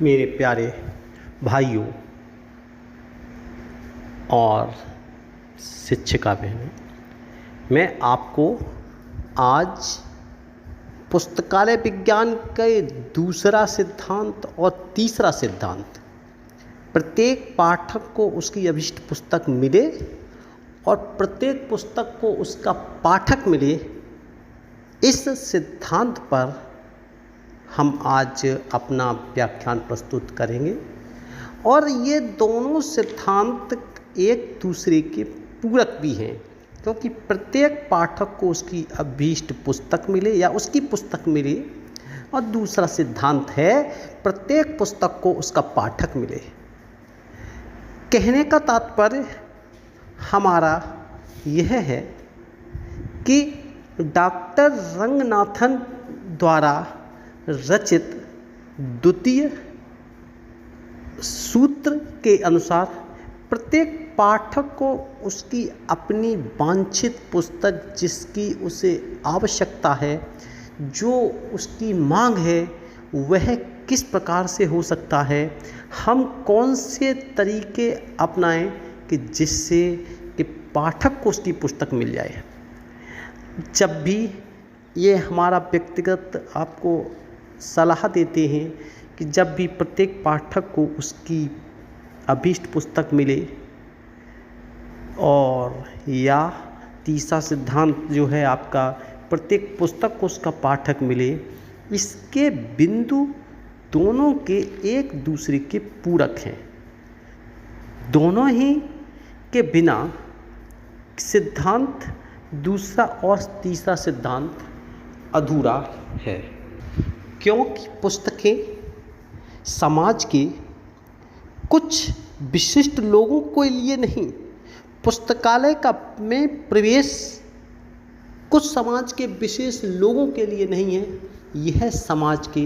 मेरे प्यारे भाइयों और शिक्षिका बहनों, मैं आपको आज पुस्तकालय विज्ञान के दूसरा सिद्धांत और तीसरा सिद्धांत, प्रत्येक पाठक को उसकी अभीष्ट पुस्तक मिले और प्रत्येक पुस्तक को उसका पाठक मिले, इस सिद्धांत पर हम आज अपना व्याख्यान प्रस्तुत करेंगे। और ये दोनों सिद्धांत एक दूसरे के पूरक भी हैं, क्योंकि प्रत्येक पाठक को उसकी अभीष्ट पुस्तक मिले या उसकी पुस्तक मिले, और दूसरा सिद्धांत है प्रत्येक पुस्तक को उसका पाठक मिले। कहने का तात्पर्य हमारा यह है कि डॉक्टर रंगनाथन द्वारा रचित द्वितीय सूत्र के अनुसार प्रत्येक पाठक को उसकी अपनी वांछित पुस्तक, जिसकी उसे आवश्यकता है, जो उसकी मांग है, वह किस प्रकार से हो सकता है, हम कौन से तरीके अपनाएं कि जिससे कि पाठक को उसकी पुस्तक मिल जाए। जब भी ये हमारा व्यक्तिगत आपको सलाह देते हैं कि जब भी प्रत्येक पाठक को उसकी अभीष्ट पुस्तक मिले, और या तीसरा सिद्धांत जो है आपका प्रत्येक पुस्तक को उसका पाठक मिले, इसके बिंदु दोनों के एक दूसरे के पूरक हैं। दोनों ही के बिना सिद्धांत दूसरा और तीसरा सिद्धांत अधूरा है, क्योंकि पुस्तकें समाज के कुछ विशिष्ट लोगों के लिए नहीं, पुस्तकालय का में प्रवेश कुछ समाज के विशेष लोगों के लिए नहीं है। यह समाज के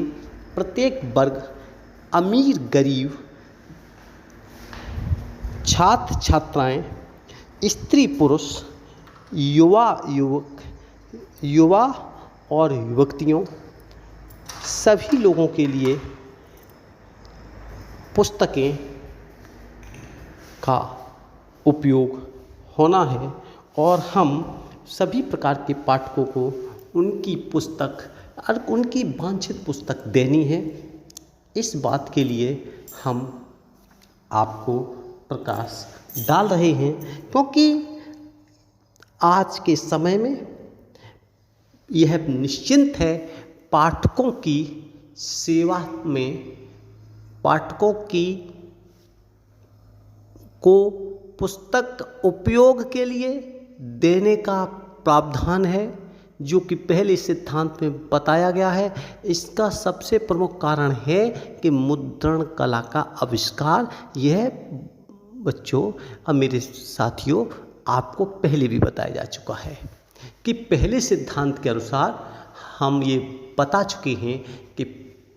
प्रत्येक वर्ग, अमीर गरीब, छात्र छात्राएं, स्त्री पुरुष, युवा युवक, युवा और युवतियों, सभी लोगों के लिए पुस्तकें का उपयोग होना है, और हम सभी प्रकार के पाठकों को उनकी पुस्तक और उनकी वांछित पुस्तक देनी है। इस बात के लिए हम आपको प्रकाश डाल रहे हैं, क्योंकि आज के समय में यह निश्चिंत है, पाठकों की सेवा में पाठकों की को पुस्तक उपयोग के लिए देने का प्रावधान है, जो कि पहले सिद्धांत में बताया गया है। इसका सबसे प्रमुख कारण है कि मुद्रण कला का आविष्कार। यह बच्चों और मेरे साथियों आपको पहले भी बताया जा चुका है कि पहले सिद्धांत के अनुसार हम ये बता चुके हैं कि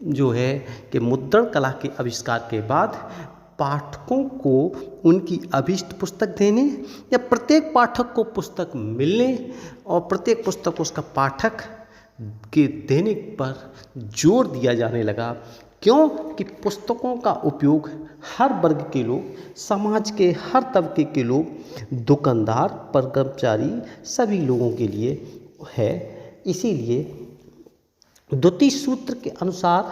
जो है कि मुद्रण कला के आविष्कार के बाद पाठकों को उनकी अभीष्ट पुस्तक देने या प्रत्येक पाठक को पुस्तक मिलने और प्रत्येक पुस्तक को उसका पाठक के देने पर जोर दिया जाने लगा, क्योंकि पुस्तकों का उपयोग हर वर्ग के लोग, समाज के हर तबके के लोग, दुकानदार पर कर्मचारी, सभी लोगों के लिए है। इसीलिए द्वितीय सूत्र के अनुसार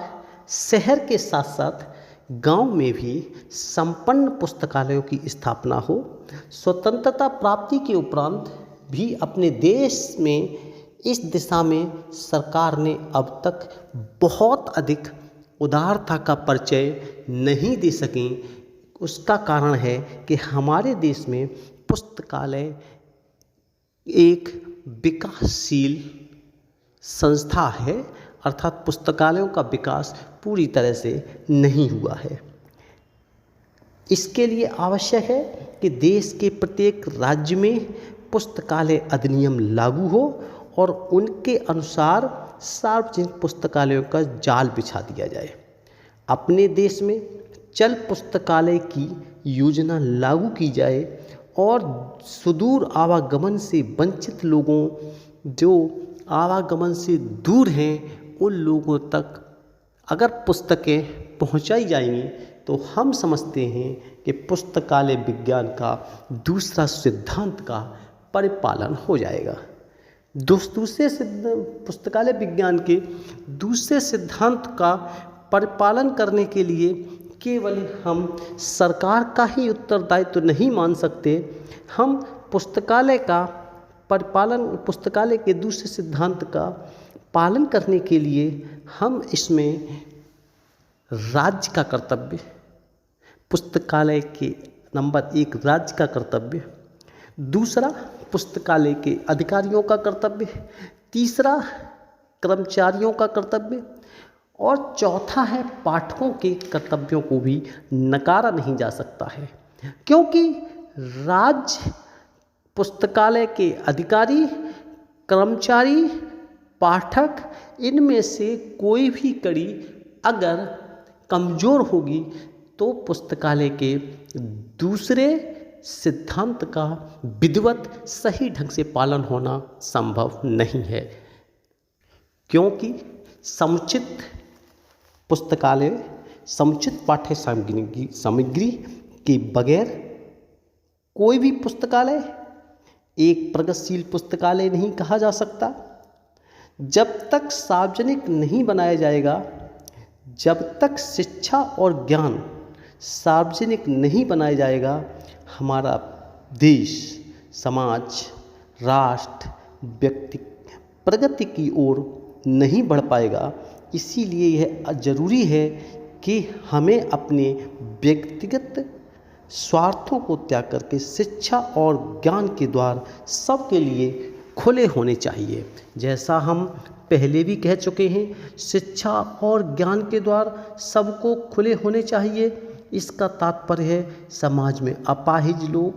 शहर के साथ साथ गांव में भी संपन्न पुस्तकालयों की स्थापना हो। स्वतंत्रता प्राप्ति के उपरांत भी अपने देश में इस दिशा में सरकार ने अब तक बहुत अधिक उदारता का परिचय नहीं दे सकी। उसका कारण है कि हमारे देश में पुस्तकालय एक विकासशील संस्था है, अर्थात पुस्तकालयों का विकास पूरी तरह से नहीं हुआ है। इसके लिए आवश्यक है कि देश के प्रत्येक राज्य में पुस्तकालय अधिनियम लागू हो और उनके अनुसार सार्वजनिक पुस्तकालयों का जाल बिछा दिया जाए। अपने देश में चल पुस्तकालय की योजना लागू की जाए और सुदूर आवागमन से वंचित लोगों, जो आवागमन से दूर हैं, उन लोगों तक अगर पुस्तकें पहुंचाई जाएंगी तो हम समझते हैं कि पुस्तकालय विज्ञान का दूसरा सिद्धांत का परिपालन हो जाएगा। दूसरे पुस्तकालय विज्ञान के दूसरे सिद्धांत का परिपालन करने के लिए केवल हम सरकार का ही उत्तरदायित्व तो नहीं मान सकते, हम पुस्तकालय के दूसरे सिद्धांत का पालन करने के लिए हम इसमें राज्य का कर्तव्य, पुस्तकालय के नंबर 1 राज्य का कर्तव्य, दूसरा पुस्तकालय के अधिकारियों का कर्तव्य, तीसरा कर्मचारियों का कर्तव्य और चौथा है पाठकों के कर्तव्यों को भी नकारा नहीं जा सकता है। क्योंकि राज्य, पुस्तकालय के अधिकारी, कर्मचारी, पाठक, इनमें से कोई भी कड़ी अगर कमज़ोर होगी तो पुस्तकालय के दूसरे सिद्धांत का विधिवत सही ढंग से पालन होना संभव नहीं है। क्योंकि समुचित पुस्तकालय, समुचित पाठ्य सामग्री के बगैर कोई भी पुस्तकालय एक प्रगतिशील पुस्तकालय नहीं कहा जा सकता। जब तक सार्वजनिक नहीं बनाया जाएगा, जब तक शिक्षा और ज्ञान सार्वजनिक नहीं बनाया जाएगा, हमारा देश, समाज, राष्ट्र, व्यक्ति प्रगति की ओर नहीं बढ़ पाएगा। इसीलिए यह ज़रूरी है कि हमें अपने व्यक्तिगत स्वार्थों को त्याग करके शिक्षा और ज्ञान के द्वार सबके लिए खुले होने चाहिए। जैसा हम पहले भी कह चुके हैं, शिक्षा और ज्ञान के द्वार सबको खुले होने चाहिए। इसका तात्पर्य है समाज में अपाहिज लोग,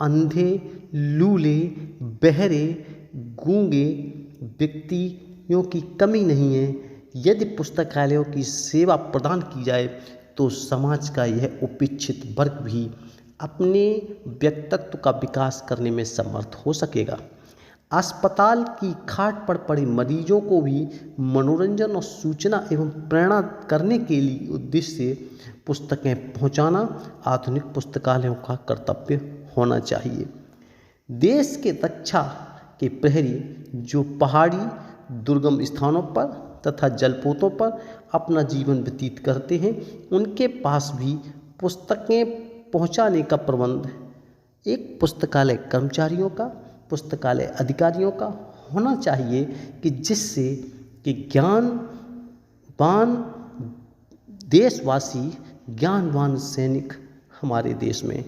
अंधे, लूले, बहरे, गूंगे व्यक्तियों की कमी नहीं है। यदि पुस्तकालयों की सेवा प्रदान की जाए तो समाज का यह उपेक्षित वर्ग भी अपने व्यक्तित्व का विकास करने में समर्थ हो सकेगा। अस्पताल की खाट पर पड़े मरीजों को भी मनोरंजन और सूचना एवं प्रेरणा करने के लिए उद्देश्य से पुस्तकें पहुंचाना आधुनिक पुस्तकालयों का कर्तव्य होना चाहिए। देश के रक्षा के प्रहरी जो पहाड़ी, दुर्गम स्थानों पर तथा जलपोतों पर अपना जीवन व्यतीत करते हैं, उनके पास भी पुस्तकें पहुंचाने का प्रबंध एक पुस्तकालय कर्मचारियों का, पुस्तकालय अधिकारियों का होना चाहिए कि जिससे कि ज्ञानवान देशवासी, ज्ञानवान सैनिक हमारे देश में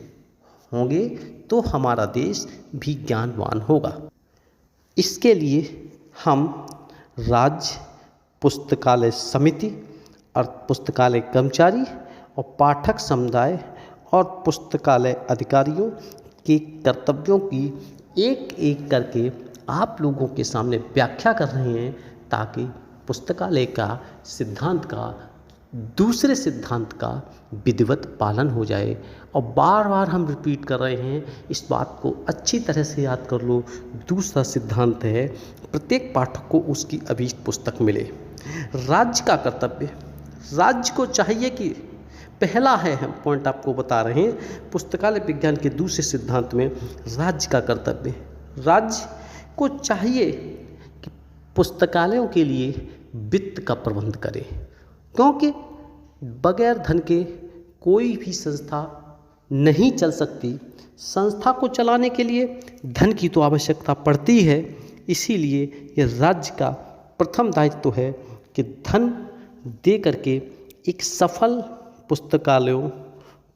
होंगे तो हमारा देश भी ज्ञानवान होगा। इसके लिए हम राज्य, पुस्तकालय समिति और पुस्तकालय कर्मचारी और पाठक समुदाय और पुस्तकालय अधिकारियों के कर्तव्यों की एक एक करके आप लोगों के सामने व्याख्या कर रहे हैं, ताकि पुस्तकालय का सिद्धांत का दूसरे सिद्धांत का विधिवत पालन हो जाए। और बार बार हम रिपीट कर रहे हैं, इस बात को अच्छी तरह से याद कर लो। दूसरा सिद्धांत है प्रत्येक पाठक को उसकी अभीष्ट पुस्तक मिले। राज्य का कर्तव्य, राज्य को चाहिए कि पहला है, हम पॉइंट आपको बता रहे हैं, पुस्तकालय विज्ञान के दूसरे सिद्धांत में राज्य का कर्तव्य, राज्य को चाहिए कि पुस्तकालयों के लिए वित्त का प्रबंध करे। क्योंकि बगैर धन के कोई भी संस्था नहीं चल सकती। संस्था को चलाने के लिए धन की तो आवश्यकता पड़ती है। इसीलिए यह राज्य का प्रथम दायित्व है कि धन दे करके एक सफल पुस्तकालयों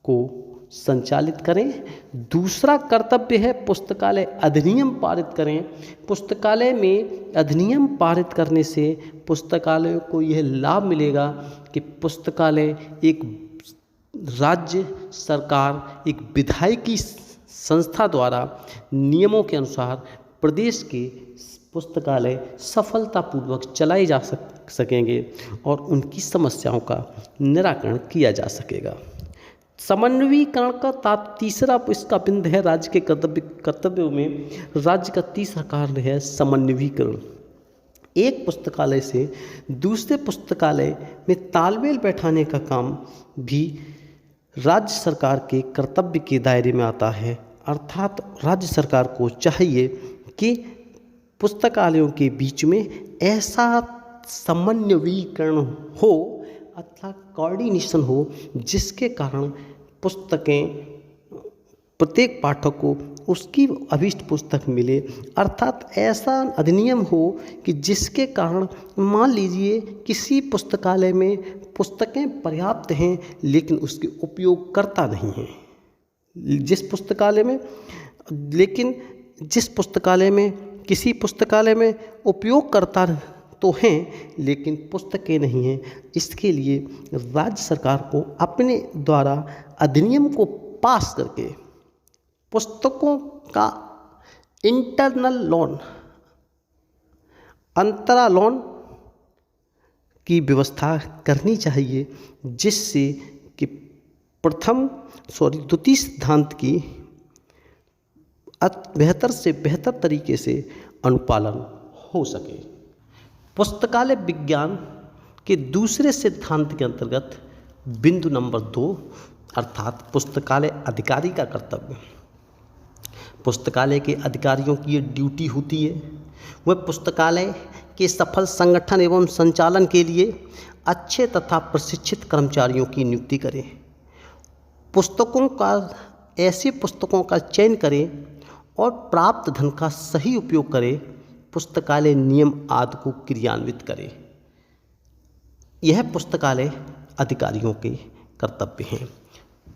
को संचालित करें। दूसरा कर्तव्य है पुस्तकालय अधिनियम पारित करें। पुस्तकालय में अधिनियम पारित करने से पुस्तकालयों को यह लाभ मिलेगा कि पुस्तकालय एक राज्य सरकार, एक विधायकी संस्था द्वारा नियमों के अनुसार प्रदेश के पुस्तकालय सफलतापूर्वक चलाए जा सकेंगे और उनकी समस्याओं का निराकरण किया जा सकेगा। समन्वयीकरण का तीसरा इसका बिंदु है राज्य के कर्तव्यों में। राज्य का तीसरा कार्य है समन्वयीकरण। एक पुस्तकालय से दूसरे पुस्तकालय में तालमेल बैठाने का काम भी राज्य सरकार के कर्तव्य के दायरे में आता है। अर्थात राज्य सरकार को चाहिए कि पुस्तकालयों के बीच में ऐसा समन्वयीकरण हो अथवा कोऑर्डिनेशन हो जिसके कारण पुस्तकें प्रत्येक पाठक को उसकी अभीष्ट पुस्तक मिले। अर्थात ऐसा अधिनियम हो कि जिसके कारण मान लीजिए किसी पुस्तकालय में पुस्तकें पर्याप्त हैं लेकिन उसके उपयोगकर्ता नहीं हैं। जिस पुस्तकालय में किसी पुस्तकालय में उपयोगकर्ता तो हैं लेकिन पुस्तकें नहीं हैं, इसके लिए राज्य सरकार को अपने द्वारा अधिनियम को पास करके पुस्तकों का इंटरनल लोन, अंतरा लोन की व्यवस्था करनी चाहिए, जिससे कि द्वितीय सिद्धांत की बेहतर से बेहतर तरीके से अनुपालन हो सके। पुस्तकालय विज्ञान के दूसरे सिद्धांत के अंतर्गत बिंदु नंबर 2 अर्थात पुस्तकालय अधिकारी का कर्तव्य। पुस्तकालय के अधिकारियों की ये ड्यूटी होती है, वह पुस्तकालय के सफल संगठन एवं संचालन के लिए अच्छे तथा प्रशिक्षित कर्मचारियों की नियुक्ति करें, ऐसे पुस्तकों का चयन करें और प्राप्त धन का सही उपयोग करें, पुस्तकालय नियम आदि को क्रियान्वित करें। यह पुस्तकालय अधिकारियों के कर्तव्य हैं।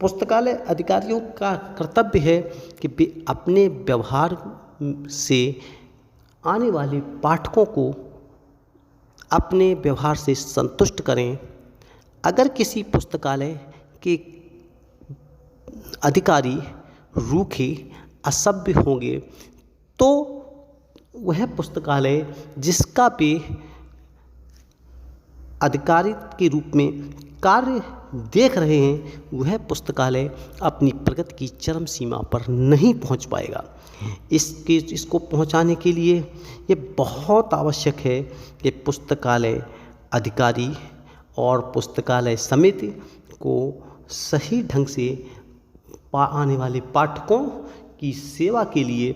पुस्तकालय अधिकारियों का कर्तव्य है कि वे अपने व्यवहार से आने वाले पाठकों को अपने व्यवहार से संतुष्ट करें। अगर किसी पुस्तकालय के अधिकारी रूखे असभ्य होंगे तो वह पुस्तकालय जिसका वे अधिकारी के रूप में कार्य देख रहे हैं, वह पुस्तकालय अपनी प्रगति की चरम सीमा पर नहीं पहुंच पाएगा। इसको पहुंचाने के लिए ये बहुत आवश्यक है कि पुस्तकालय अधिकारी और पुस्तकालय समिति को सही ढंग से आने वाले पाठकों की सेवा के लिए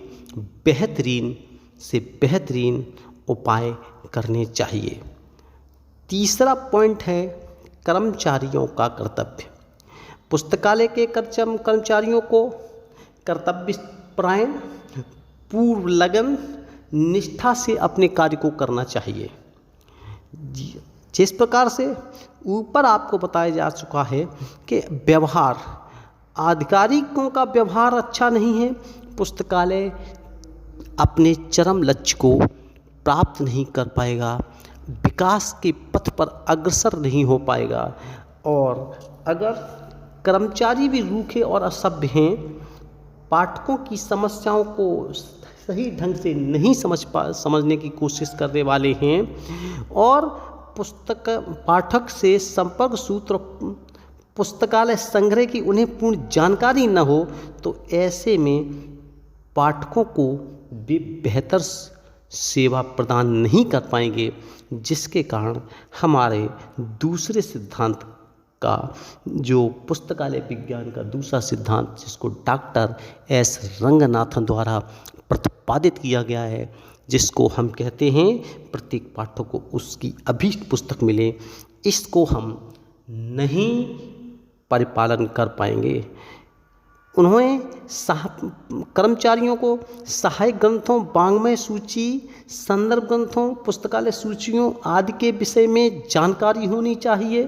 बेहतरीन से बेहतरीन उपाय करने चाहिए। तीसरा पॉइंट है कर्मचारियों का कर्तव्य। पुस्तकालय के कर्मचारियों को कर्तव्यपरायण, पूर्व लगन, निष्ठा से अपने कार्य को करना चाहिए। जिस प्रकार से ऊपर आपको बताया जा चुका है कि व्यवहार, अधिकारियों का व्यवहार अच्छा नहीं है, पुस्तकालय अपने चरम लक्ष्य को प्राप्त नहीं कर पाएगा, विकास के पथ पर अग्रसर नहीं हो पाएगा। और अगर कर्मचारी भी रूखे और असभ्य हैं, पाठकों की समस्याओं को सही ढंग से नहीं समझने की कोशिश करने वाले हैं और पाठक से संपर्क सूत्र पुस्तकालय संग्रह की उन्हें पूर्ण जानकारी न हो, तो ऐसे में पाठकों को वे बेहतर सेवा प्रदान नहीं कर पाएंगे, जिसके कारण हमारे दूसरे सिद्धांत का जो पुस्तकालय विज्ञान का दूसरा सिद्धांत, जिसको डॉक्टर एस रंगनाथन द्वारा प्रतिपादित किया गया है, जिसको हम कहते हैं प्रत्येक पाठक को उसकी अभीष्ट पुस्तक मिले, इसको हम नहीं परिपालन कर पाएंगे। उन्होंने कर्मचारियों को सहायक ग्रंथों, वाङ्मय सूची, संदर्भ ग्रंथों, पुस्तकालय सूचियों आदि के विषय में जानकारी होनी चाहिए।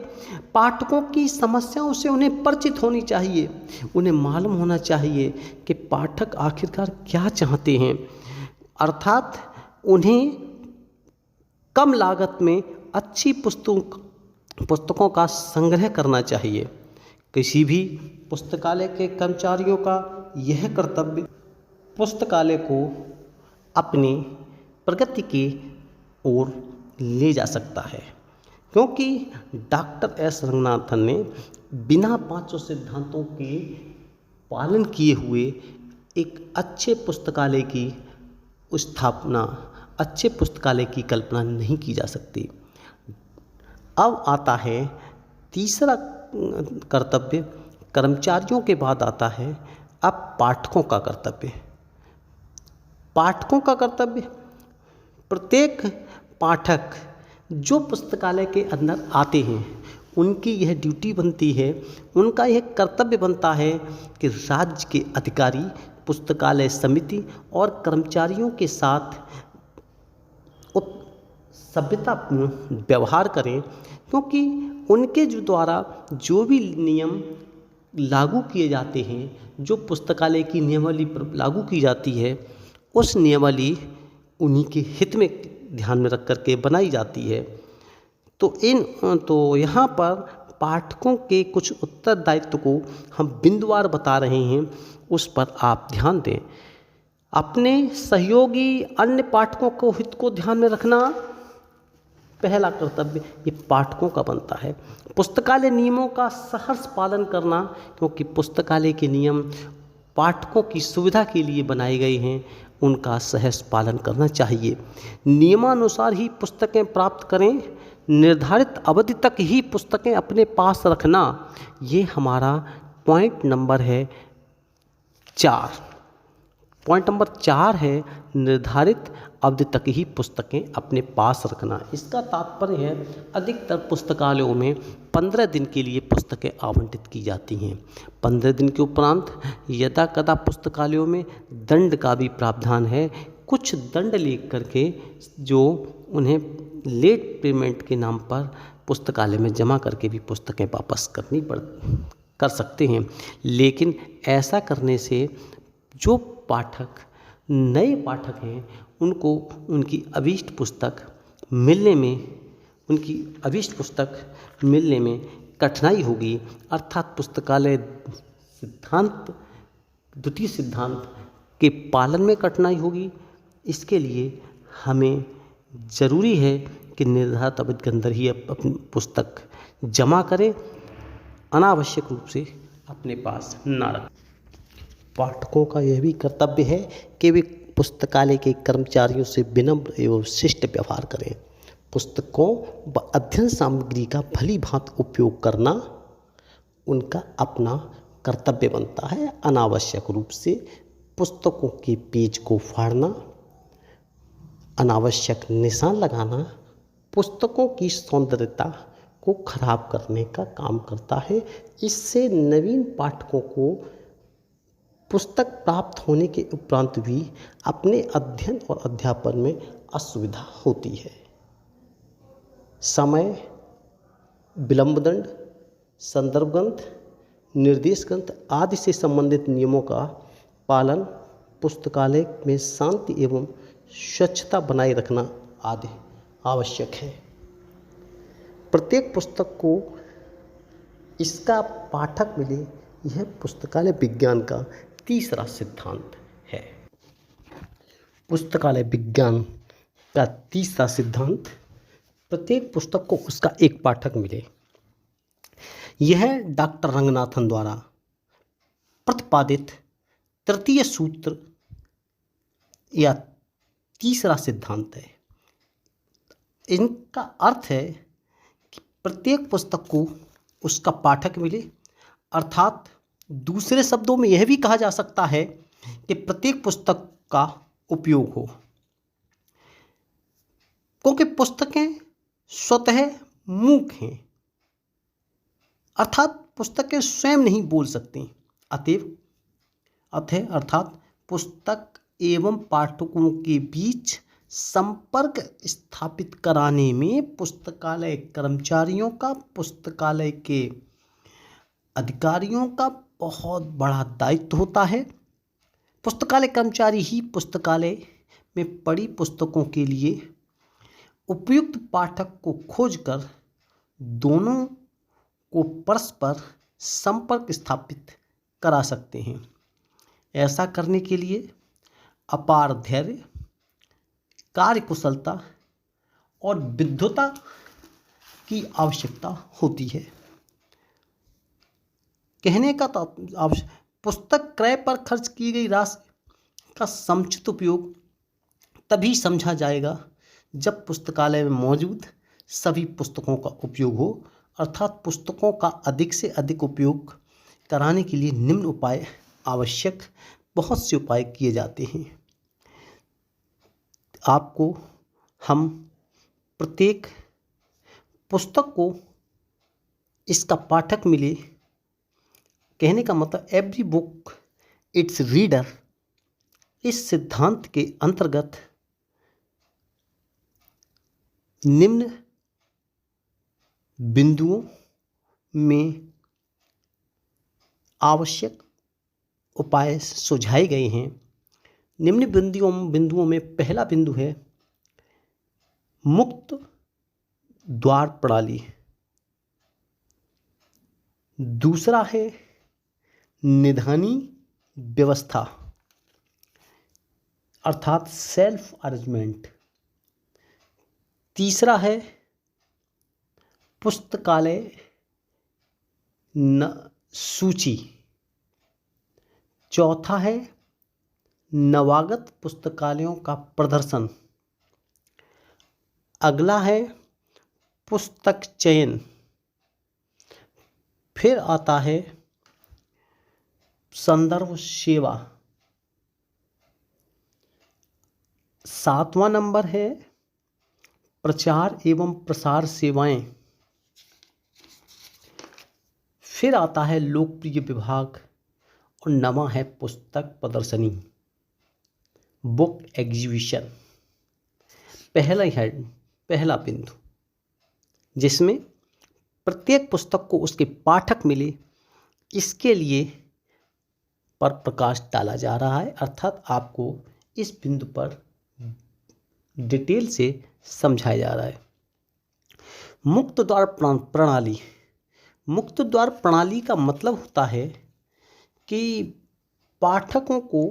पाठकों की समस्याओं से उन्हें परिचित होनी चाहिए। उन्हें मालूम होना चाहिए कि पाठक आखिरकार क्या चाहते हैं। अर्थात उन्हें कम लागत में अच्छी पुस्तकों का संग्रह करना चाहिए। किसी भी पुस्तकालय के कर्मचारियों का यह कर्तव्य पुस्तकालय को अपनी प्रगति की ओर ले जा सकता है, क्योंकि डॉक्टर एस रंगनाथन ने बिना पांचों सिद्धांतों के पालन किए हुए एक अच्छे पुस्तकालय की स्थापना अच्छे पुस्तकालय की कल्पना नहीं की जा सकती। अब आता है तीसरा कर्तव्य, कर्मचारियों के बाद आता है अब पाठकों का कर्तव्य। पाठकों का कर्तव्य, प्रत्येक पाठक जो पुस्तकालय के अंदर आते हैं उनकी यह ड्यूटी बनती है, उनका यह कर्तव्य बनता है कि राज्य के अधिकारी, पुस्तकालय समिति और कर्मचारियों के साथ सभ्यतापूर्ण व्यवहार करें, क्योंकि उनके द्वारा जो भी नियम लागू किए जाते हैं, जो पुस्तकालय की नियमावली लागू की जाती है, उस नियमावली उन्हीं के हित में ध्यान में रख करके बनाई जाती है। तो यहाँ पर पाठकों के कुछ उत्तरदायित्व को हम बिंदुवार बता रहे हैं, उस पर आप ध्यान दें। अपने सहयोगी अन्य पाठकों को हित को ध्यान में रखना पहला कर्तव्य ये पाठकों का बनता है। पुस्तकालय नियमों का सहर्ष पालन करना, क्योंकि पुस्तकालय के नियम पाठकों की सुविधा के लिए बनाए गए हैं, उनका सहर्ष पालन करना चाहिए। नियमानुसार ही पुस्तकें प्राप्त करें, निर्धारित अवधि तक ही पुस्तकें अपने पास रखना, ये हमारा पॉइंट नंबर है 4। पॉइंट नंबर 4 है निर्धारित अवधि तक ही पुस्तकें अपने पास रखना। इसका तात्पर्य है अधिकतर पुस्तकालयों में 15 दिन के लिए पुस्तकें आवंटित की जाती हैं। 15 दिन के उपरांत यदा कदा पुस्तकालयों में दंड का भी प्रावधान है। कुछ दंड लेकर करके जो उन्हें लेट पेमेंट के नाम पर पुस्तकालय में जमा करके भी पुस्तकें वापस कर सकते हैं। लेकिन ऐसा करने से जो पाठक नए पाठक हैं उनको उनकी अभीष्ट पुस्तक मिलने में कठिनाई होगी, अर्थात पुस्तकालय द्वितीय सिद्धांत के पालन में कठिनाई होगी। इसके लिए हमें ज़रूरी है कि निर्धारित अवधि के अंदर ही अपनी पुस्तक जमा करें, अनावश्यक रूप से अपने पास ना रखें। पाठकों का यह भी कर्तव्य है कि वे पुस्तकालय के कर्मचारियों से विनम्र एवं शिष्ट व्यवहार करें। पुस्तकों व अध्ययन सामग्री का भली भांति उपयोग करना उनका अपना कर्तव्य बनता है। अनावश्यक रूप से पुस्तकों के पेज को फाड़ना, अनावश्यक निशान लगाना पुस्तकों की सौंदर्यता को खराब करने का काम करता है। इससे नवीन पाठकों को पुस्तक प्राप्त होने के उपरांत भी अपने अध्ययन और अध्यापन में असुविधा होती है। समय, विलंब दंड, संदर्भ ग्रंथ, निर्देश ग्रंथ आदि से संबंधित नियमों का पालन, पुस्तकालय में शांति एवं स्वच्छता बनाए रखना आदि आवश्यक है। प्रत्येक पुस्तक को इसका पाठक मिले, यह पुस्तकालय विज्ञान का तीसरा सिद्धांत है। पुस्तकालय विज्ञान का तीसरा सिद्धांत, प्रत्येक पुस्तक को उसका एक पाठक मिले। यह डॉक्टर रंगनाथन द्वारा प्रतिपादित तृतीय सूत्र या तीसरा सिद्धांत है। इनका अर्थ है कि प्रत्येक पुस्तक को उसका पाठक मिले, अर्थात दूसरे शब्दों में यह भी कहा जा सकता है कि प्रत्येक पुस्तक का उपयोग हो, क्योंकि पुस्तकें स्वतः मूक हैं, अर्थात पुस्तकें स्वयं नहीं बोल सकती। अर्थात पुस्तक एवं पाठकों के बीच संपर्क स्थापित कराने में पुस्तकालय कर्मचारियों का, पुस्तकालय के अधिकारियों का बहुत बड़ा दायित्व होता है। पुस्तकालय कर्मचारी ही पुस्तकालय में पड़ी पुस्तकों के लिए उपयुक्त पाठक को खोजकर दोनों को परस्पर संपर्क स्थापित करा सकते हैं। ऐसा करने के लिए अपार धैर्य, कार्यकुशलता और विद्वता की आवश्यकता होती है। कहने का पुस्तक क्रय पर खर्च की गई राशि का समुचित उपयोग तभी समझा जाएगा जब पुस्तकालय में मौजूद सभी पुस्तकों का उपयोग हो, अर्थात पुस्तकों का अधिक से अधिक उपयोग कराने के लिए निम्न उपाय आवश्यक, बहुत से उपाय किए जाते हैं। आपको हम प्रत्येक पुस्तक को इसका पाठक मिले, कहने का मतलब एवरी बुक इट्स रीडर, इस सिद्धांत के अंतर्गत निम्न बिंदुओं में आवश्यक उपाय सुझाए गए हैं। निम्न बिंदुओं में पहला बिंदु है मुक्त द्वार प्रणाली, दूसरा है निधानी व्यवस्था अर्थात सेल्फ अरेंजमेंट, तीसरा है पुस्तकालय सूची, चौथा है नवागत पुस्तकालयों का प्रदर्शन, अगला है पुस्तक चयन, फिर आता है संदर्भ सेवा, सातवां नंबर है प्रचार एवं प्रसार सेवाएं, फिर आता है लोकप्रिय विभाग और नवा है पुस्तक प्रदर्शनी, बुक एग्जीबिशन। पहला बिंदु जिसमें प्रत्येक पुस्तक को उसके पाठक मिले, इसके लिए पर प्रकाश डाला जा रहा है, अर्थात आपको इस बिंदु पर डिटेल से समझाया जा रहा है। मुक्त द्वार प्रणाली, मुक्त द्वार प्रणाली का मतलब होता है कि पाठकों को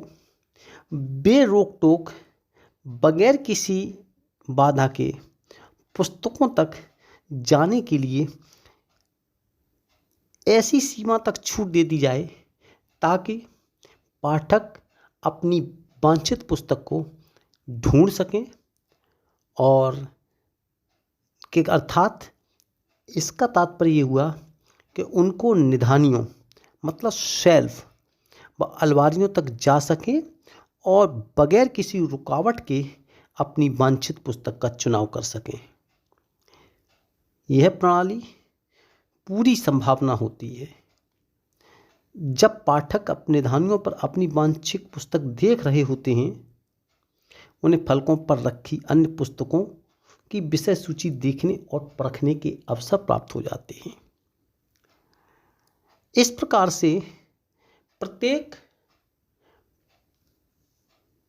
बेरोक टोक बगैर किसी बाधा के पुस्तकों तक जाने के लिए ऐसी सीमा तक छूट दे दी जाए ताकि पाठक अपनी वांछित पुस्तक को ढूंढ सकें, और कि अर्थात इसका तात्पर्य ये हुआ कि उनको निधानियों मतलब शेल्फ व अलमारियों तक जा सकें और बगैर किसी रुकावट के अपनी वांछित पुस्तक का चुनाव कर सकें। यह प्रणाली पूरी संभावना होती है जब पाठक अपने निधानियों पर अपनी वांछित पुस्तक देख रहे होते हैं, उन्हें फलकों पर रखी अन्य पुस्तकों की विषय सूची देखने और परखने के अवसर प्राप्त हो जाते हैं। इस प्रकार से प्रत्येक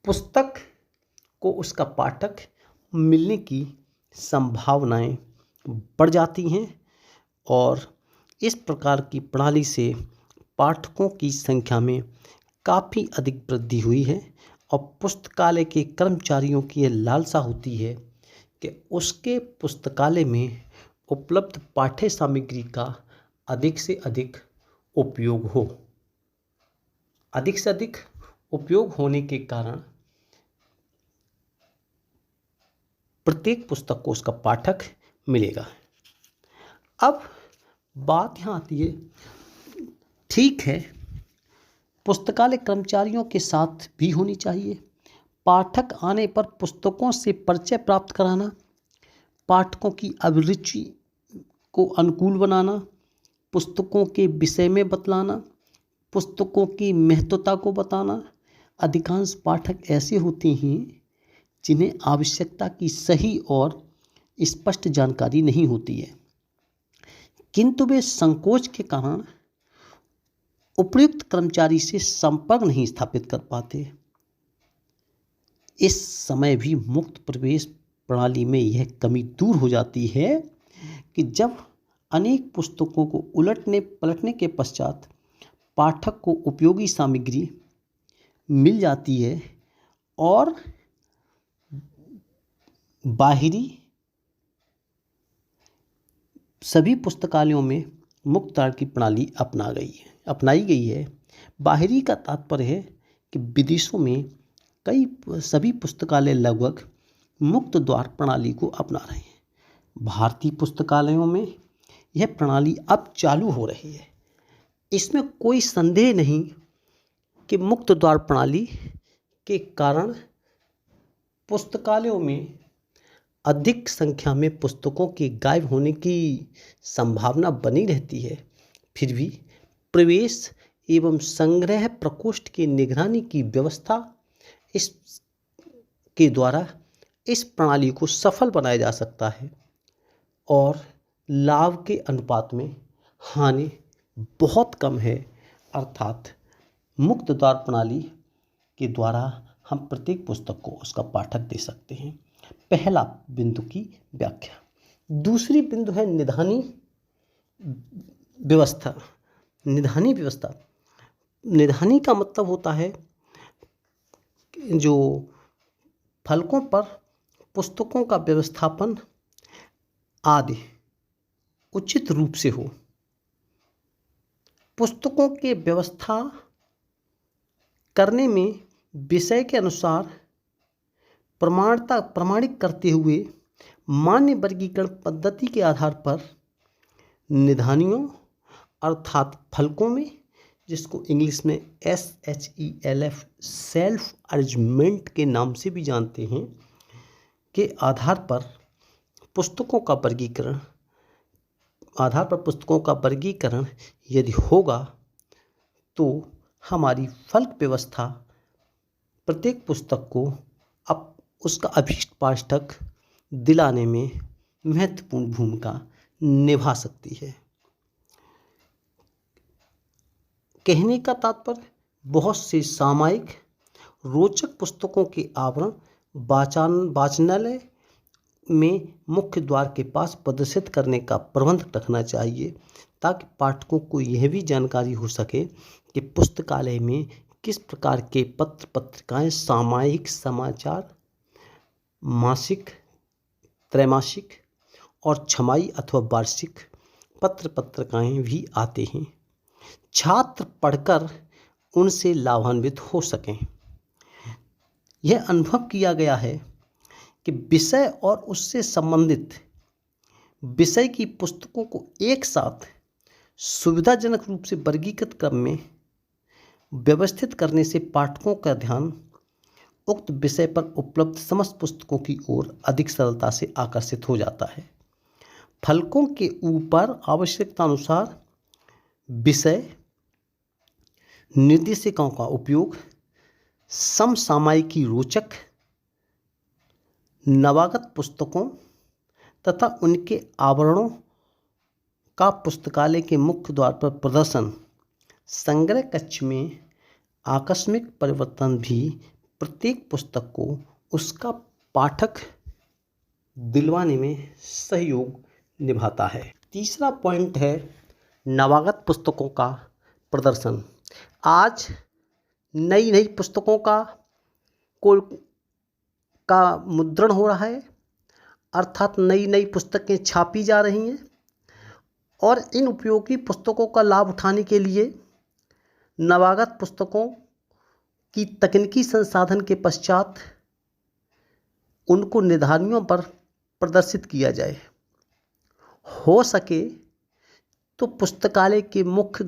पुस्तक को उसका पाठक मिलने की संभावनाएं बढ़ जाती हैं, और इस प्रकार की प्रणाली से पाठकों की संख्या में काफ़ी अधिक वृद्धि हुई है, और पुस्तकालय के कर्मचारियों की यह लालसा होती है कि उसके पुस्तकालय में उपलब्ध पाठ्य सामग्री का अधिक से अधिक उपयोग हो। अधिक से अधिक उपयोग होने के कारण प्रत्येक पुस्तक को उसका पाठक मिलेगा। अब बात यहाँ आती है, ठीक है, पुस्तकालय कर्मचारियों के साथ भी होनी चाहिए। पाठक आने पर पुस्तकों से परिचय प्राप्त कराना, पाठकों की अभिरुचि को अनुकूल बनाना, पुस्तकों के विषय में बतलाना, पुस्तकों की महत्वता को बताना। अधिकांश पाठक ऐसे होते हैं जिन्हें आवश्यकता की सही और स्पष्ट जानकारी नहीं होती है, किंतु वे संकोच के कारण उपयुक्त कर्मचारी से संपर्क नहीं स्थापित कर पाते। इस समय भी मुक्त प्रवेश प्रणाली में यह कमी दूर हो जाती है कि जब अनेक पुस्तकों को उलटने पलटने के पश्चात पाठक को उपयोगी सामग्री मिल जाती है और बाहरी सभी पुस्तकालयों में मुक्त द्वार की प्रणाली अपनाई गई है। बाहरी का तात्पर्य है कि विदेशों में सभी पुस्तकालय लगभग मुक्त द्वार प्रणाली को अपना रहे हैं। भारतीय पुस्तकालयों में यह प्रणाली अब चालू हो रही है। इसमें कोई संदेह नहीं कि मुक्त द्वार प्रणाली के कारण पुस्तकालयों में अधिक संख्या में पुस्तकों के गायब होने की संभावना बनी रहती है। फिर भी प्रवेश एवं संग्रह प्रकोष्ठ की निगरानी की व्यवस्था के द्वारा इस प्रणाली को सफल बनाया जा सकता है और लाभ के अनुपात में हानि बहुत कम है। अर्थात मुक्त द्वार प्रणाली के द्वारा हम प्रत्येक पुस्तक को उसका पाठक दे सकते हैं। पहला बिंदु की व्याख्या। दूसरी बिंदु है निधानी व्यवस्था। निधानी व्यवस्था, निधानी का मतलब होता है जो फलकों पर पुस्तकों का व्यवस्थापन आदि उचित रूप से हो। पुस्तकों के व्यवस्था करने में विषय के अनुसार प्रमाणिक करते हुए मान्य वर्गीकरण पद्धति के आधार पर निधानियों अर्थात फलकों में, जिसको इंग्लिश में SHELF सेल्फ अरेंजमेंट के नाम से भी जानते हैं, के आधार पर पुस्तकों का वर्गीकरण यदि होगा तो हमारी फलक व्यवस्था प्रत्येक पुस्तक को अब उसका अभीष्ट पाठक दिलाने में महत्वपूर्ण भूमिका निभा सकती है। कहने का तात्पर्य, बहुत से सामायिक रोचक पुस्तकों के आवरण वाचनालय में मुख्य द्वार के पास प्रदर्शित करने का प्रबंध रखना चाहिए ताकि पाठकों को यह भी जानकारी हो सके कि पुस्तकालय में किस प्रकार के पत्र पत्रिकाएं, सामायिक, समाचार, मासिक, त्रैमासिक और छमाही अथवा वार्षिक पत्र पत्रिकाएं भी आते हैं। छात्र पढ़कर उनसे लाभान्वित हो सकें। यह अनुभव किया गया है कि विषय और उससे संबंधित विषय की पुस्तकों को एक साथ सुविधाजनक रूप से वर्गीकृत क्रम में व्यवस्थित करने से पाठकों का ध्यान उक्त विषय पर उपलब्ध समस्त पुस्तकों की ओर अधिक सरलता से आकर्षित हो जाता है। फलकों के ऊपर आवश्यकता अनुसार विषय निर्देशिकाओं का उपयोग समसामयिकी रोचक नवागत पुस्तकों तथा उनके आवरणों का पुस्तकालय के मुख्य द्वार पर प्रदर्शन, संग्रह कक्ष में आकस्मिक परिवर्तन भी प्रत्येक पुस्तक को उसका पाठक दिलवाने में सहयोग निभाता है। तीसरा पॉइंट है नवागत पुस्तकों का प्रदर्शन। आज नई पुस्तकों का मुद्रण हो रहा है, अर्थात नई पुस्तकें छापी जा रही हैं और इन उपयोगी पुस्तकों का लाभ उठाने के लिए नवागत पुस्तकों की तकनीकी संसाधन के पश्चात उनको निधानियों पर प्रदर्शित किया जाए। हो सके तो पुस्तकालय के मुख्य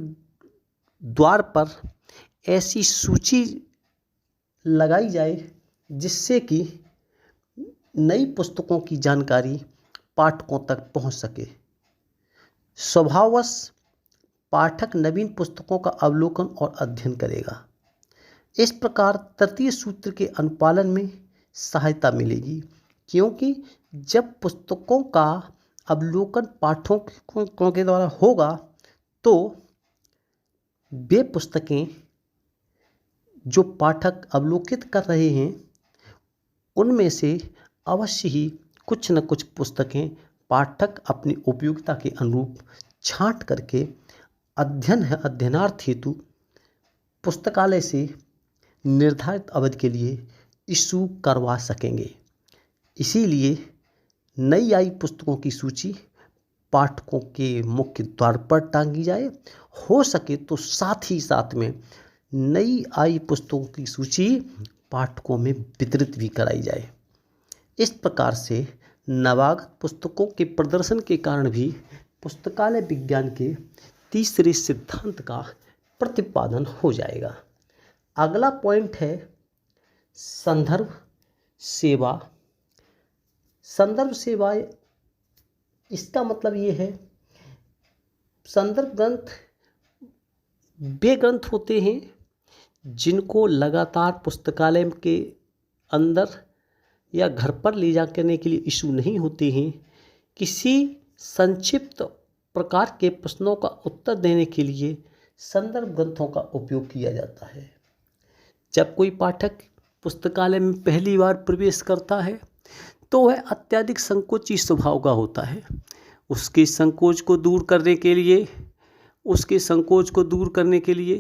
द्वार पर ऐसी सूची लगाई जाए जिससे कि नई पुस्तकों की जानकारी पाठकों तक पहुंच सके। स्वभाववश पाठक नवीन पुस्तकों का अवलोकन और अध्ययन करेगा। इस प्रकार तृतीय सूत्र के अनुपालन में सहायता मिलेगी, क्योंकि जब पुस्तकों का अवलोकन पाठकों के द्वारा होगा तो वे पुस्तकें जो पाठक अवलोकित कर रहे हैं उनमें से अवश्य ही कुछ न कुछ पुस्तकें पाठक अपनी उपयोगिता के अनुरूप छांट करके अध्ययनार्थ हेतु पुस्तकालय से निर्धारित अवधि के लिए इशू करवा सकेंगे। इसीलिए नई आई पुस्तकों की सूची पाठकों के मुख्य द्वार पर टांगी जाए। हो सके तो साथ ही साथ में नई आई पुस्तकों की सूची पाठकों में वितरित भी कराई जाए। इस प्रकार से नवागत पुस्तकों के प्रदर्शन के कारण भी पुस्तकालय विज्ञान के तीसरे सिद्धांत का प्रतिपादन हो जाएगा। अगला पॉइंट है संदर्भ सेवा। संदर्भ सेवा, इसका मतलब ये है संदर्भ ग्रंथ वे ग्रंथ होते हैं जिनको लगातार पुस्तकालय के अंदर या घर पर ले जाने के लिए इशू नहीं होते हैं। किसी संक्षिप्त प्रकार के प्रश्नों का उत्तर देने के लिए संदर्भ ग्रंथों का उपयोग किया जाता है। जब कोई पाठक पुस्तकालय में पहली बार प्रवेश करता है तो वह अत्यधिक संकोची स्वभाव का होता है। उसके संकोच को दूर करने के लिए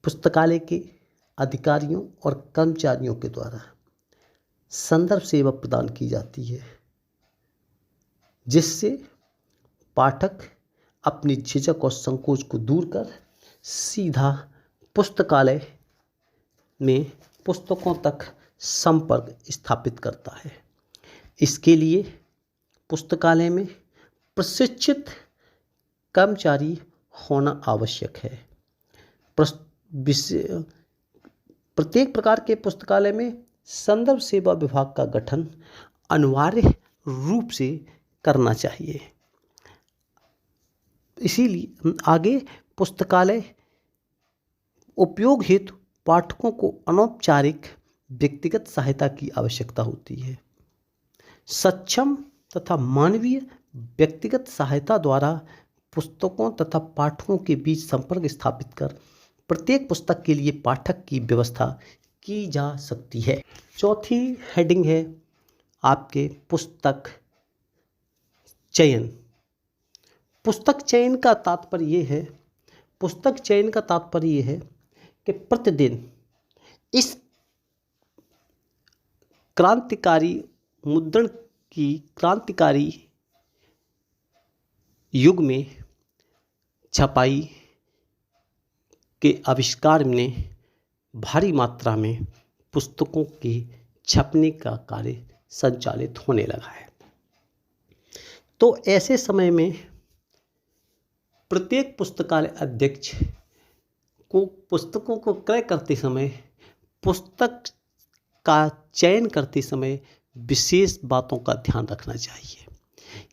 पुस्तकालय के अधिकारियों और कर्मचारियों के द्वारा संदर्भ सेवा प्रदान की जाती है, जिससे पाठक अपनी झिझक और संकोच को दूर कर सीधा पुस्तकालय में पुस्तकों तक संपर्क स्थापित करता है। इसके लिए पुस्तकालय में प्रशिक्षित कर्मचारी होना आवश्यक है। प्रत्येक प्रकार के पुस्तकालय में संदर्भ सेवा विभाग का गठन अनिवार्य रूप से करना चाहिए। इसीलिए आगे पुस्तकालय उपयोग हेतु पाठकों को अनौपचारिक व्यक्तिगत सहायता की आवश्यकता होती है। सक्षम तथा मानवीय व्यक्तिगत सहायता द्वारा पुस्तकों तथा पाठकों के बीच संपर्क स्थापित कर प्रत्येक पुस्तक के लिए पाठक की व्यवस्था की जा सकती है। चौथी हेडिंग है आपके पुस्तक चयन। पुस्तक चयन का तात्पर्य ये है कि प्रतिदिन इस क्रांतिकारी युग में छपाई के आविष्कार ने भारी मात्रा में पुस्तकों के छपने का कार्य संचालित होने लगा है। तो ऐसे समय में प्रत्येक पुस्तकालय अध्यक्ष को पुस्तकों को क्रय करते समय, पुस्तक का चयन करते समय विशेष बातों का ध्यान रखना चाहिए।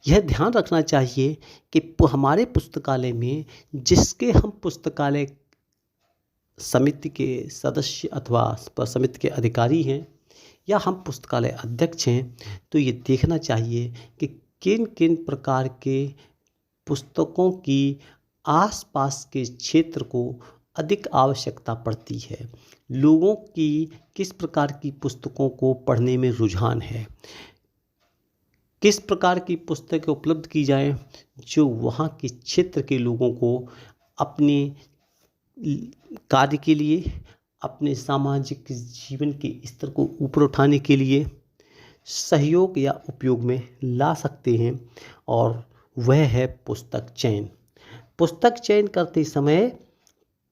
यह ध्यान रखना चाहिए कि हमारे पुस्तकालय में जिसके हम पुस्तकालय समिति के सदस्य अथवा समिति के अधिकारी हैं या हम पुस्तकालय अध्यक्ष हैं, तो ये देखना चाहिए कि किन किन प्रकार के पुस्तकों की आसपास के क्षेत्र को अधिक आवश्यकता पड़ती है, लोगों की किस प्रकार की पुस्तकों को पढ़ने में रुझान है, किस प्रकार की पुस्तकें उपलब्ध की जाएं जो वहाँ के क्षेत्र के लोगों को अपने कार्य के लिए, अपने सामाजिक जीवन के स्तर को ऊपर उठाने के लिए सहयोग या उपयोग में ला सकते हैं। और वह है पुस्तक चयन। पुस्तक चयन करते समय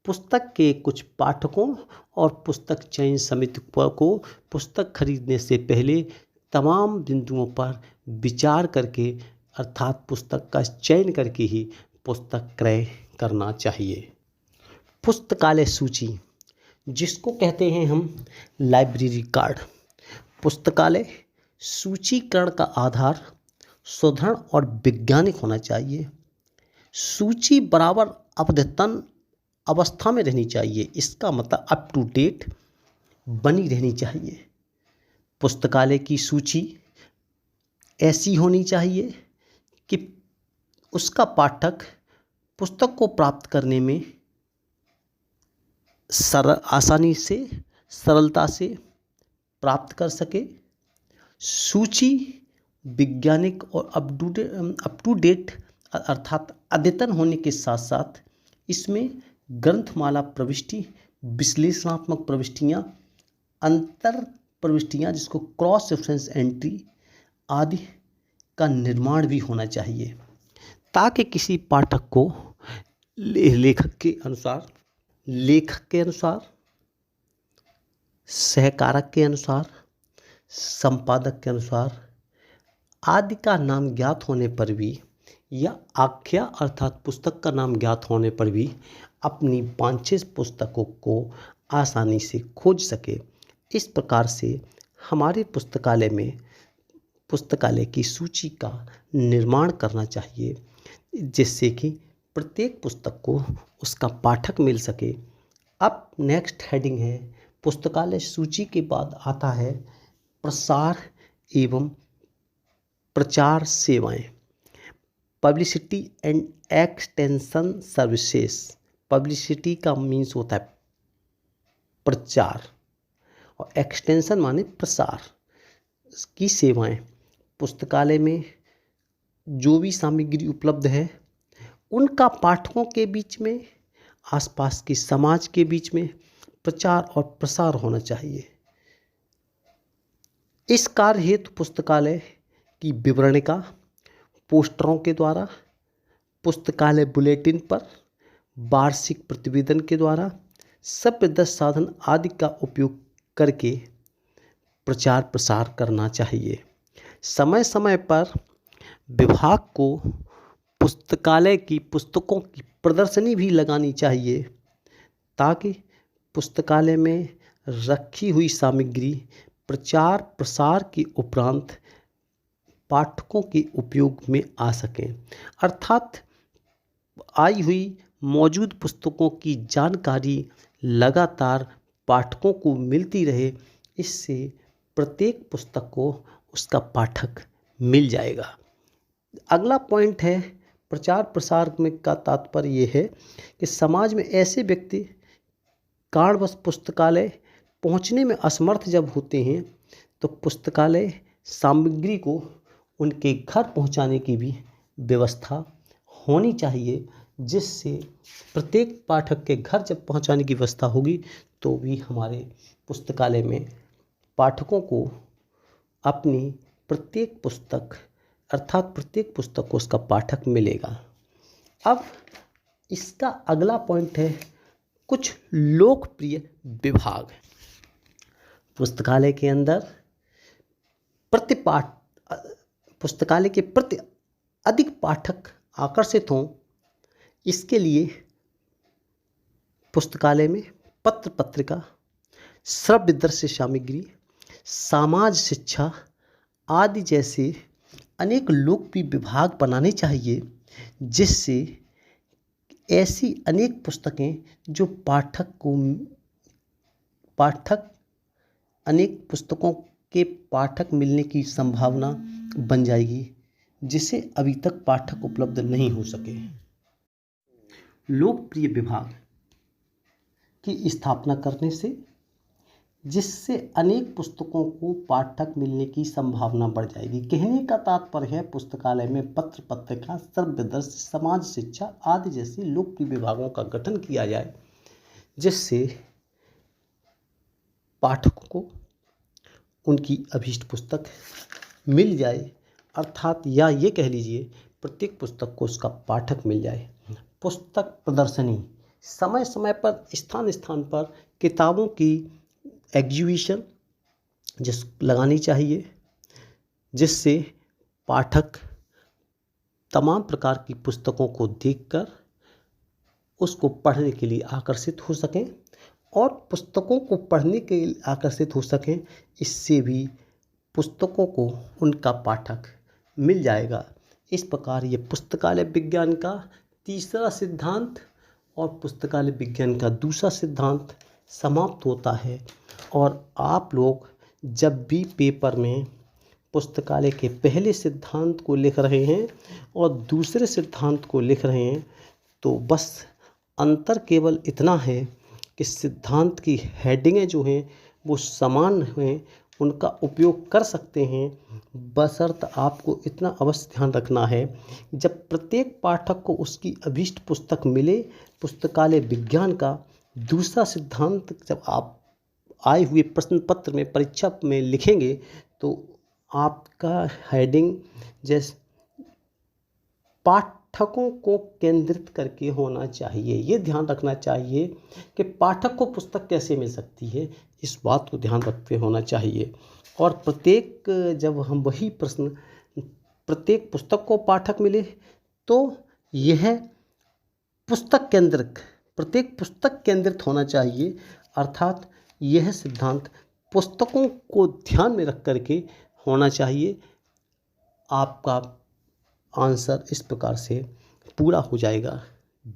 पुस्तक के कुछ पाठकों और पुस्तक चयन समिति को पुस्तक खरीदने से पहले तमाम बिंदुओं पर विचार करके अर्थात पुस्तक का चयन करके ही पुस्तक क्रय करना चाहिए। पुस्तकालय सूची, जिसको कहते हैं हम लाइब्रेरी कार्ड। पुस्तकालय सूचीकरण का आधार सुदृढ़ और वैज्ञानिक होना चाहिए। सूची बराबर अद्यतन अवस्था में रहनी चाहिए, इसका मतलब अप टू डेट बनी रहनी चाहिए। पुस्तकालय की सूची ऐसी होनी चाहिए कि उसका पाठक पुस्तक को प्राप्त करने में आसानी से, सरलता से प्राप्त कर सके। सूची वैज्ञानिक और अप टू डेट अर्थात अद्यतन होने के साथ साथ इसमें ग्रंथमाला प्रविष्टि, विश्लेषणात्मक प्रविष्टियाँ, अंतर प्रविष्टियाँ जिसको क्रॉस रेफरेंस एंट्री आदि का निर्माण भी होना चाहिए, ताकि किसी पाठक को लेखक के अनुसार लेखक के अनुसार, सहकारक के अनुसार, संपादक के अनुसार आदि का नाम ज्ञात होने पर भी या आख्या अर्थात पुस्तक का नाम ज्ञात होने पर भी अपनी वांछित पुस्तकों को आसानी से खोज सके। इस प्रकार से हमारे पुस्तकालय में पुस्तकालय की सूची का निर्माण करना चाहिए, जिससे कि प्रत्येक पुस्तक को उसका पाठक मिल सके। अब नेक्स्ट हेडिंग है, पुस्तकालय सूची के बाद आता है प्रसार एवं प्रचार सेवाएं, publicity and extension services. Publicity का मीन्स होता है प्रचार और एक्सटेंशन माने प्रसार की सेवाएं। पुस्तकालय में जो भी सामग्री उपलब्ध है उनका पाठकों के बीच में, आसपास के समाज के बीच में प्रचार और प्रसार होना चाहिए। इस कार्य हेतु पुस्तकालय की विवरणिका पोस्टरों के द्वारा, पुस्तकालय बुलेटिन पर, वार्षिक प्रतिवेदन के द्वारा, शब्द साधन आदि का उपयोग करके प्रचार प्रसार करना चाहिए। समय समय पर विभाग को पुस्तकालय की पुस्तकों की प्रदर्शनी भी लगानी चाहिए, ताकि पुस्तकालय में रखी हुई सामग्री प्रचार प्रसार के उपरांत पाठकों के उपयोग में आ सकें। अर्थात आई हुई मौजूद पुस्तकों की जानकारी लगातार पाठकों को मिलती रहे। इससे प्रत्येक पुस्तक को उसका पाठक मिल जाएगा। अगला पॉइंट है, प्रचार प्रसार में का तात्पर्य ये है कि समाज में ऐसे व्यक्ति कारणवश पुस्तकालय पहुंचने में असमर्थ जब होते हैं तो पुस्तकालय सामग्री को उनके घर पहुंचाने की भी व्यवस्था होनी चाहिए, जिससे प्रत्येक पाठक के घर जब पहुंचाने की व्यवस्था होगी तो भी हमारे पुस्तकालय में पाठकों को अपनी प्रत्येक पुस्तक अर्थात प्रत्येक पुस्तक को उसका पाठक मिलेगा। अब इसका अगला पॉइंट है कुछ लोकप्रिय विभाग। पुस्तकालय के अंदर पुस्तकालय के प्रति अधिक पाठक आकर्षित हों, इसके लिए पुस्तकालय में पत्र पत्रिका, श्रव्य दृश्य सामग्री, समाज शिक्षा आदि जैसे अनेक लोकप्रिय विभाग बनाने चाहिए, जिससे ऐसी अनेक पुस्तकें जो अनेक पुस्तकों के पाठक मिलने की संभावना बन जाएगी, जिसे अभी तक पाठक उपलब्ध नहीं हो सके। लोकप्रिय विभाग की स्थापना करने से जिससे अनेक पुस्तकों को पाठक मिलने की संभावना बढ़ जाएगी। कहने का तात्पर्य है पुस्तकालय में पत्र पत्रिका, श्रव्य दृश्य, समाज शिक्षा आदि जैसे लोकप्रिय विभागों का गठन किया जाए, जिससे पाठकों को उनकी अभीष्ट पुस्तक मिल जाए, अर्थात या ये कह लीजिए प्रत्येक पुस्तक को उसका पाठक मिल जाए। पुस्तक प्रदर्शनी, समय समय पर स्थान स्थान पर किताबों की एग्जीबिशन लगानी चाहिए, जिससे पाठक तमाम प्रकार की पुस्तकों को देखकर उसको पढ़ने के लिए आकर्षित हो सकें और पुस्तकों को पढ़ने के लिए आकर्षित हो सकें। इससे भी पुस्तकों को उनका पाठक मिल जाएगा। इस प्रकार ये पुस्तकालय विज्ञान का तीसरा सिद्धांत और पुस्तकालय विज्ञान का दूसरा सिद्धांत समाप्त होता है। और आप लोग जब भी पेपर में पुस्तकालय के पहले सिद्धांत को लिख रहे हैं और दूसरे सिद्धांत को लिख रहे हैं, तो बस अंतर केवल इतना है कि सिद्धांत की हेडिंगें जो हैं वो समान हैं, उनका उपयोग कर सकते हैं, बशर्ते आपको इतना अवश्य ध्यान रखना है जब प्रत्येक पाठक को उसकी अभीष्ट पुस्तक मिले। पुस्तकालय विज्ञान का दूसरा सिद्धांत जब आप आए हुए प्रश्न पत्र में परीक्षा में लिखेंगे तो आपका हेडिंग जैसे पाठकों को केंद्रित करके होना चाहिए। ये ध्यान रखना चाहिए कि पाठक को पुस्तक कैसे मिल सकती है, इस बात को ध्यान रखते होना चाहिए। और जब हम वही प्रश्न प्रत्येक पुस्तक को पाठक मिले तो यह पुस्तक केंद्रित, प्रत्येक पुस्तक केंद्रित होना चाहिए। अर्थात यह सिद्धांत पुस्तकों को ध्यान में रख करके होना चाहिए। आपका आंसर इस प्रकार से पूरा हो जाएगा।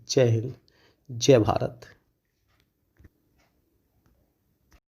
जय हिंद, जय भारत।